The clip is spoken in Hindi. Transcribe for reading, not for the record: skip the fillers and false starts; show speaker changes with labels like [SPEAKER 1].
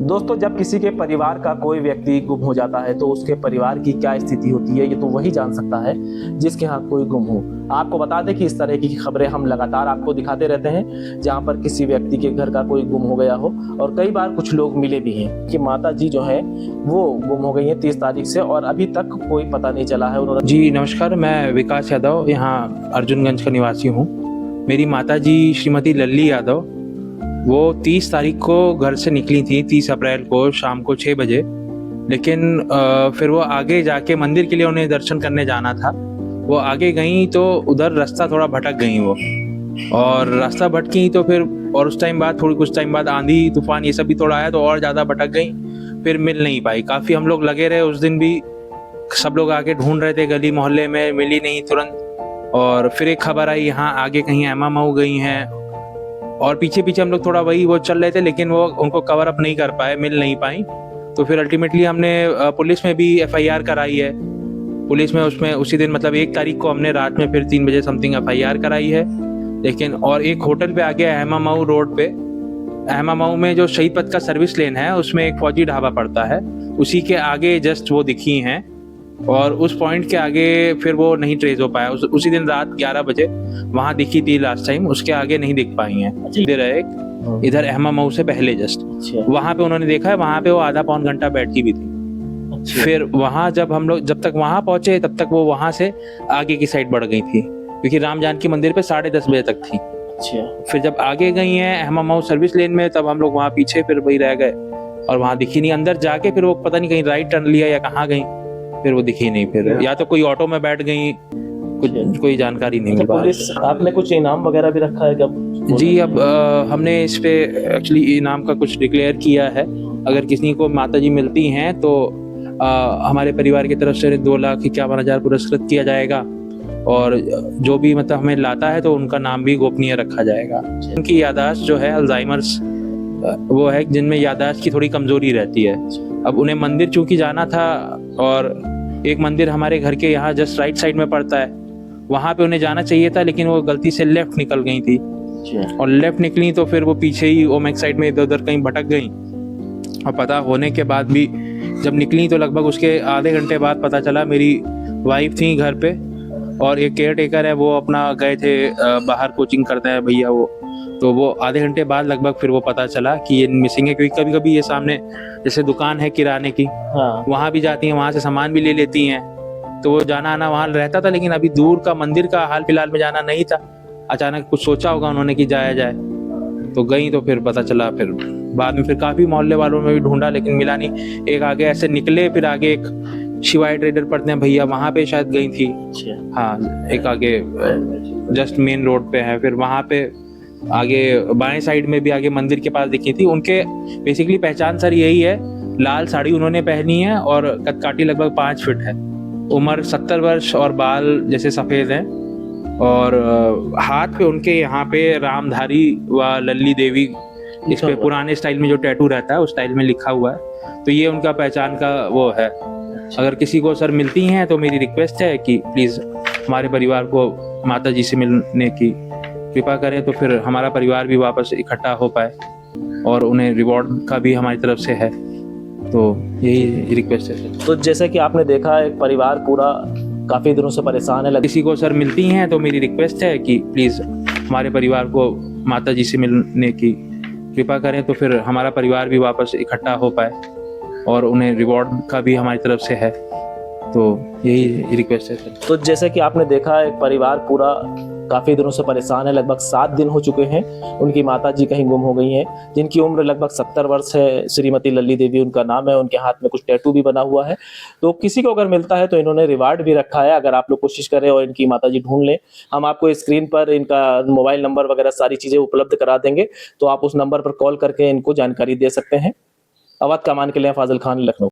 [SPEAKER 1] दोस्तों, जब किसी के परिवार का कोई व्यक्ति गुम हो जाता है तो उसके परिवार की क्या स्थिति होती है ये तो वही जान सकता है जिसके यहाँ कोई गुम हो। आपको बता दें कि इस तरह की खबरें हम लगातार आपको दिखाते रहते हैं जहाँ पर किसी व्यक्ति के घर का कोई गुम हो गया हो और कई बार कुछ लोग मिले भी हैं कि माता जी जो है वो गुम हो गई हैं 30 तारीख से और अभी तक कोई पता नहीं चला है। उन्होंने
[SPEAKER 2] जी नमस्कार, मैं विकास यादव यहाँ अर्जुनगंज का निवासी हूँ। मेरी माता जी श्रीमती लल्ली यादव वो 30 तारीख को घर से निकली थी, 30 अप्रैल को शाम को 6 बजे। लेकिन फिर वो आगे जाके मंदिर के लिए उन्हें दर्शन करने जाना था। वो आगे गई तो उधर रास्ता थोड़ा भटक गई वो, और रास्ता भटकी तो फिर और उस टाइम बाद कुछ टाइम बाद आंधी तूफान ये सब भी थोड़ा आया तो और ज़्यादा भटक गई, फिर मिल नहीं पाई। काफ़ी हम लोग लगे रहे उस दिन भी, सब लोग आके ढूंढ रहे थे गली मोहल्ले में, मिली नहीं तुरंत। और फिर एक खबर आई यहाँ आगे कहीं एमा मऊ गई हैं, और पीछे पीछे हम लोग थोड़ा वही वो चल रहे थे लेकिन वो उनको कवर अप नहीं कर पाए, मिल नहीं पाई। तो फिर अल्टीमेटली हमने पुलिस में भी FIR कराई है। पुलिस में उसमें उसी दिन मतलब 1 तारीख को हमने रात में फिर 3 बजे समथिंग FIR कराई है। लेकिन और एक होटल पे आगे एमा मऊ रोड पे, एमा मऊ में जो शहीद पथ का सर्विस लेन है उसमें एक फौजी ढाबा पड़ता है, उसी के आगे जस्ट वो दिखी हैं। और उस पॉइंट के आगे फिर वो नहीं ट्रेस हो पाया। उसी दिन रात 11 बजे वहां दिखी थी लास्ट टाइम, उसके आगे नहीं दिख पाई हैं। इधर एमा मऊ से पहले जस्ट वहां पे उन्होंने देखा है, वहां पे वो आधा पौन घंटा बैठी भी थी। फिर वहां जब तक वहां पहुंचे तब तक वो वहां से आगे की साइड बढ़ गई थी, क्योंकि राम जानकी मंदिर पे 10:30 बजे तक थी। फिर जब आगे गई हैं एमा मऊ सर्विस लेन में, तब हम लोग वहां पीछे फिर वही रह गए और वहां दिखी नहीं। अंदर जाके फिर वो पता नहीं कहीं राइट टर्न लिया या कहाँ गई, फिर वो दिखी नहीं। फिर या तो कोई ऑटो में बैठ गई, कोई जानकारी नहीं मिल पाई।
[SPEAKER 1] पुलिस आपने कुछ इनाम वगैरह भी रखा है क्या?
[SPEAKER 2] जी, अब हमने इस पे एक्चुअली इनाम का कुछ डिक्लेयर किया है। अगर किसी को माता जी मिलती हैं तो हमारे परिवार की तरफ से 2,51,000 पुरस्कृत किया जाएगा, और जो भी मतलब हमें लाता है तो उनका नाम भी गोपनीय रखा जाएगा। उनकी याददाश्त जो है अल्जाइमर्स वो है, जिनमें याददाश्त की थोड़ी कमजोरी रहती है। अब उन्हें मंदिर चूंकि जाना था, और एक मंदिर हमारे घर के यहाँ जस्ट राइट साइड में पड़ता है, वहां पे उन्हें जाना चाहिए था, लेकिन वो गलती से लेफ्ट निकल गई थी। और लेफ्ट निकली तो फिर वो पीछे ही ओमेक साइड में इधर उधर कहीं भटक गई। और पता होने के बाद भी जब निकली तो लगभग उसके आधे घंटे बाद पता चला मेरी वाइफ थी घर पे, और एक केयर टेकर है वो अपना गए थे बाहर कोचिंग करते हैं भैया वो, तो वो आधे घंटे बाद लगभग फिर वो पता चला कि ये मिसिंग है। क्योंकि कभी कभी ये सामने जैसे दुकान है किराने की, हाँ, वहाँ भी जाती हैं, वहाँ से सामान भी ले लेती हैं, तो वो जाना आना वहाँ रहता था। लेकिन अभी दूर का मंदिर का हाल फिलहाल में जाना नहीं था, अचानक कुछ सोचा होगा उन्होंने कि जाया जाए, तो गई। तो फिर पता चला, फिर बाद में फिर काफी मोहल्ले वालों में भी ढूंढा लेकिन मिला नहीं। एक आगे ऐसे निकले, फिर आगे एक शिवाय ट्रेडर पड़ते हैं भैया, वहां पे शायद गई थी। हाँ, एक आगे जस्ट मेन रोड पे है, फिर वहां पे आगे बाएं साइड में भी आगे मंदिर के पास दिखी थी। उनके बेसिकली पहचान सर यही है, लाल साड़ी उन्होंने पहनी है और कदकाठी लगभग 5 फीट है, उम्र 70 वर्ष, और बाल जैसे सफेद हैं। और हाथ पे उनके यहाँ पे रामधारी व लल्ली देवी, इस पे पुराने स्टाइल में जो टैटू रहता है उस स्टाइल में लिखा हुआ है। तो ये उनका पहचान का वो है। अगर किसी को सर मिलती हैं तो मेरी रिक्वेस्ट है कि प्लीज हमारे परिवार को माता जी से मिलने की कृपा करें, तो फिर हमारा परिवार भी वापस इकट्ठा हो पाए, और उन्हें रिवॉर्ड का भी हमारी तरफ से है। तो यही रिक्वेस्ट है।
[SPEAKER 1] तो जैसे कि आपने देखा, एक परिवार पूरा काफी दिनों से परेशान है।
[SPEAKER 2] किसी को सर मिलती हैं तो मेरी रिक्वेस्ट है कि प्लीज हमारे परिवार को माता जी से मिलने की कृपा करें, तो फिर हमारा परिवार भी वापस इकट्ठा हो पाए, और उन्हें रिवॉर्ड का भी हमारी तरफ से है। तो यही रिक्वेस्ट है सर।
[SPEAKER 1] तो जैसे कि आपने देखा, एक परिवार पूरा काफी दिनों से परेशान है। लगभग 7 दिन हो चुके हैं उनकी माता जी कहीं गुम हो गई हैं, जिनकी उम्र लगभग 70 वर्ष है। श्रीमती लल्ली देवी उनका नाम है, उनके हाथ में कुछ टैटू भी बना हुआ है। तो किसी को अगर मिलता है तो इन्होंने रिवार्ड भी रखा है। अगर आप लोग कोशिश करें और इनकी माता जी ढूंढ लें, हम आपको स्क्रीन पर इनका मोबाइल नंबर वगैरह सारी चीजें उपलब्ध करा देंगे, तो आप उस नंबर पर कॉल करके इनको जानकारी दे सकते हैं। अवध कमान के लिए फाजिल खान, लखनऊ।